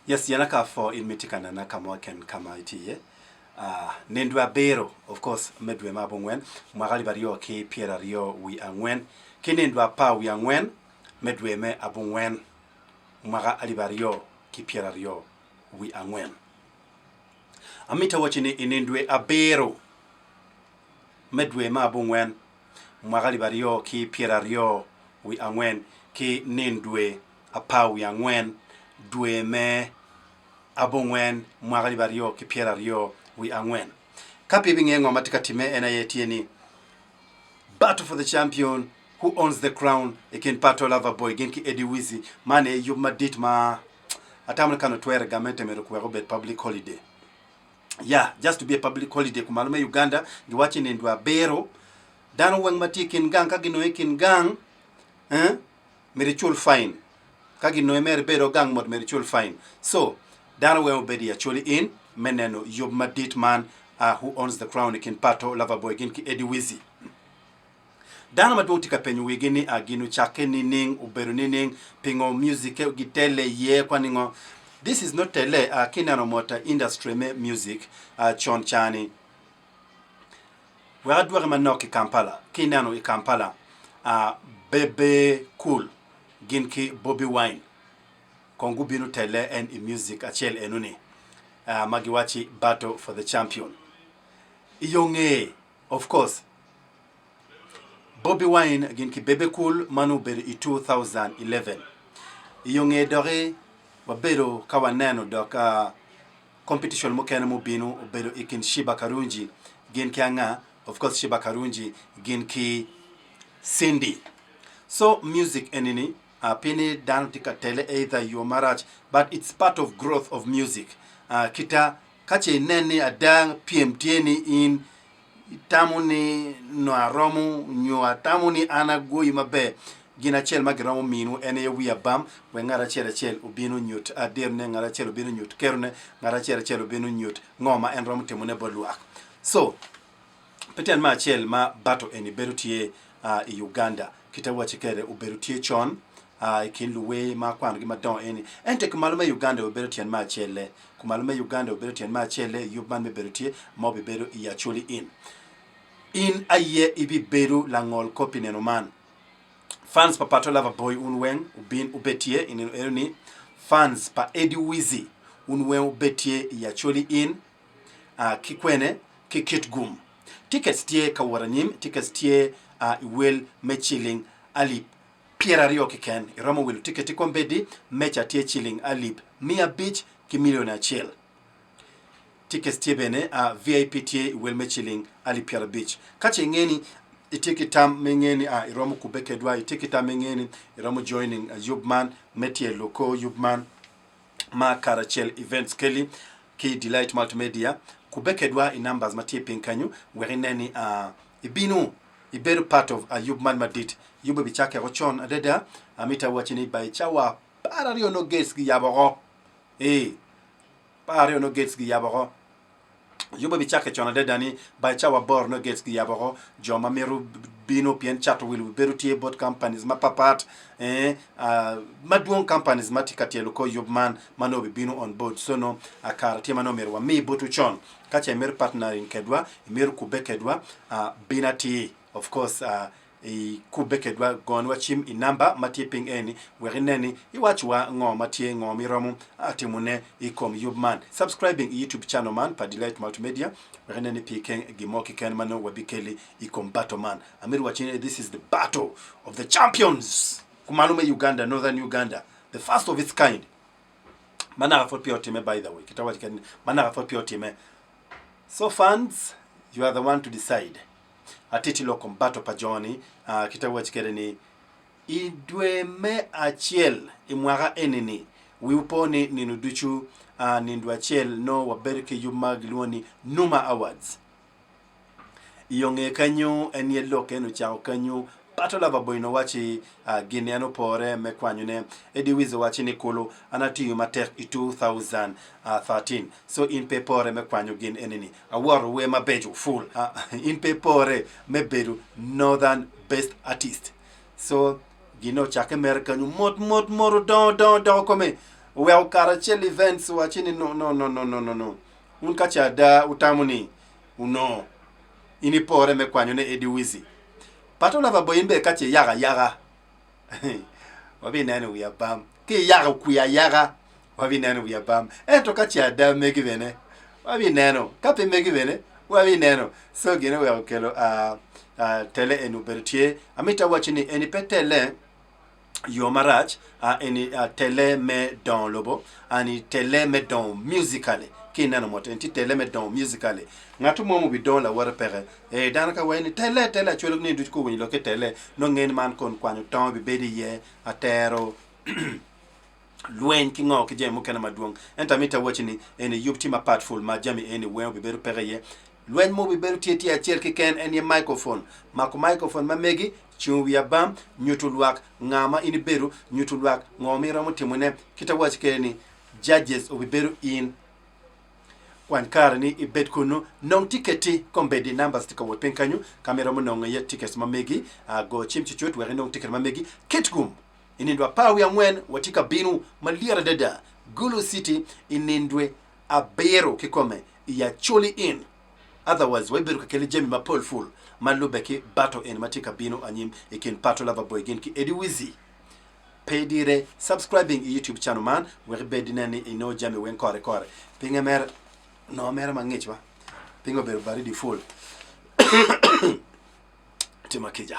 Yes, yanaka for in mitikana na kama ken kama itiye. Nendwa bero, of course, medwe mabongwen. Mwagali bario ki piera rio wi angwen. Kinendwa pa wi angwen, medwe me abongwen. Mwaga alibario ki piera rio wi angwen. Amita wachini inendwe abero. Medwe mabongwen. Mwagali bario ki piera rio wi angwen. Ki nendwe apa wi angwen. Dwe me abongwen mwagali bario ki piera rio wi angwen. Kapi bingengo matika time enayetieni. Battle for the champion. Who owns the crown? Again PATOLOVER boy. Again ki Eddy Wizzy. Mane you madit ma. Atamle kano tuere gamente merukuwa robet public holiday. Yeah, just to be a public holiday. Kumalume Uganda. Giwachi nendwa bero. Dano wang mati kingang. Kaginoe kingang. Merichul fine. Kaginoe mere bero gang mod merichul fine. So, Dano wang obedi Acholi in. Meneno yob madit man. Who owns the crown? Again PATOLOVER boy. Again ki Eddy Wizzy. Dana madung tika penyu wigini aginu chake nining uberu nining pingo music gitele ye kwa ningo. This is not tele kinano mota industry me music chon chani. Waradware manoki Kampala kinano I Kampala bebe cool ginki Bobby Wine kongu binu tele and I music achel enuni magiwachi battle for the champion. Iyonge of course. Bobby Wine again ki bebe cool manu beri I 2011. Iyonge dore wabero kawa neno doka competition mokene mubinu bero ikin Shiba Karunji gen ki anga of course Shiba Karunji gen ki Cindy. So music enini pini dan tika tele either your marriage but it's part of growth of music. Kita kache nene adang PMTN in tamuni no aromu nyo tamuni ana goyi mabe gina chel magiromu minu ene wi abam we ngara chel ubinu nyut aderne ngara chel ubinu nyut kerne ngara chel ubinu nyut ngoma en romu temune boluak. So peten ma chel ma bato eni berutie I Uganda kita wachikere uberutie chon ikin luwe ma kwano gi madon eni ente kumalume Uganda uberutie ma chele kumalume Uganda uberutie ma chele yubman me berutie mo be beru I Acholi in aye ibi beru langol kopi nenoman. Fans pa PATOLOVER boy unwen ubin ubetie in eruni. Fans pa Eddy Wizzy unwen ubetie I Acholi in kikwene ki Kitgum. Tickets tie kawaranyim, tickets tie iwel mechilling alip piera rio kiken. Iramo wilu ticket ikombedi mecha tie chilling alip mia beach ki milioni achiel. Tickets tie bene VIP tie iwel mechilling alip piera beach. Kache ngeni itikitam mengeni iromo kubeke dwa itikitam mengeni iromo joining Yubman metie loko Yubman ma Karachel events kelly ki Delight Multimedia kubeke dwa I numbers matie pinkanyu werineni ibinu iberu part of Yubman madit yubo bichake rochon adeda amita wachini by chawa parario no gates gi yaboro parario no gates gi yaboro yubo bichake chona dedani by chawa bor no gates gi yaboro joma meru bino pien chato will beru tie bot companies mapapat maduon companies matikati loko Yubman mano bino on board sono akara tie mano meru wa mi botu chon kache meru partner in kedwa meru kubekedwa binati of course kubekedwa gonwa chim I number matiping eni werineni iwachwa ngo matie ngo miromu atimune ikom Yubman subscribing YouTube channel man pa Delight Multimedia werineni piken gimoki ken mano wabikeli ikom battle man amiru wachine. This is the battle of the champions kumalume Uganda, northern Uganda, the first of its kind. Mana for pure time by the way kitawachi ken mana for pure time. So fans, you are the one to decide. Atiti lo combato pajoni kitawachi kereni idwe me achiel imwaga enini wiuponi ninuduchu nindu achiel no waberike yumagluoni Numa Awards. Iyonge kanyu enielo kenu chao kanyu PATOLOVER boy no wachi gineano pore mekwanyune Eddy Wizzy wachi nikolo anati yumatek I 2013. So in pepore mekwanyu gin enini award we mabeju full in pepore mebedu northern best artist. So gino chake America nyu mot moro don kome we kara chel events wachini no un kacha da utamuni uno ini pore me kwanyo ne Eddy Wizzy PATOLOVER boy imbe kache yaga wabi nene we bam ki yaga kuya yaga wabi nene we bam to kache da megi vene wabi neno kape megi vene wabi neno so gine we okelo tele enu bertie amita wachini eni petele yo marach eni tele me don lobo ani tele me don musically ki nana moto enti tele me don musically ngatu momu bi don la wara pere danaka wayni tele cholo ni dut ko woni lo ke tele no ngeni man kon kwanu ton bi bedi ye atero luen ki ngo ki jemu kana maduong enta mita wachini eni yupti ma partful ma jami eni wen bi beru pere ye luen mo bi beru tieti a cher ki ken eni microphone mako microphone ma megi chunwi bam nyutulwak ngama ini beru nyutulwak ngomi ramo timune kita wach keni judges obiberu in kwan kar ni ibet kuno non tiketi kombedi numbers tika wot penkanyu kamera mo non ye tickets mamegi go chimchichot we non ticket mamegi Kitgum inindwa pawi amwen watika binu maliara dada Gulu City inindwe abero kikome ya Acholi in otherwise we beru kakeli jemi mapol full malubeki bato en matika binu anyim ikin PATOLOVER boy gen ki Eddy Wizzy pedire subscribing YouTube channel man we bedinani ino jami wen kore pingemer no mera mangich ba pingo beru baridi full timakija